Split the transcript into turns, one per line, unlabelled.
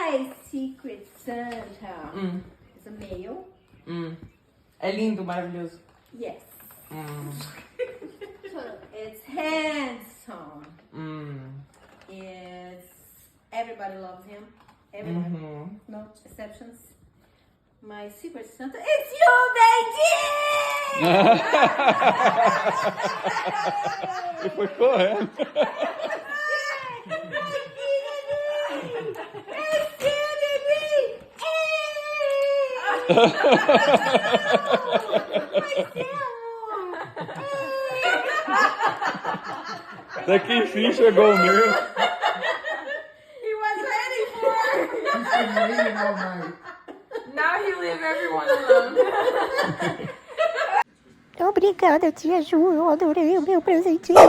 My Secret Santa is a male.
É lindo, maravilhoso.
Yes. It's handsome. Everybody loves him. Everybody. No exceptions. My Secret Santa is you, baby!
E foi correto. Até que enfim chegou o meu.
He was ready for it.
Now he leave everyone alone.
Obrigada, tia Ju. Eu adorei o meu presentinho.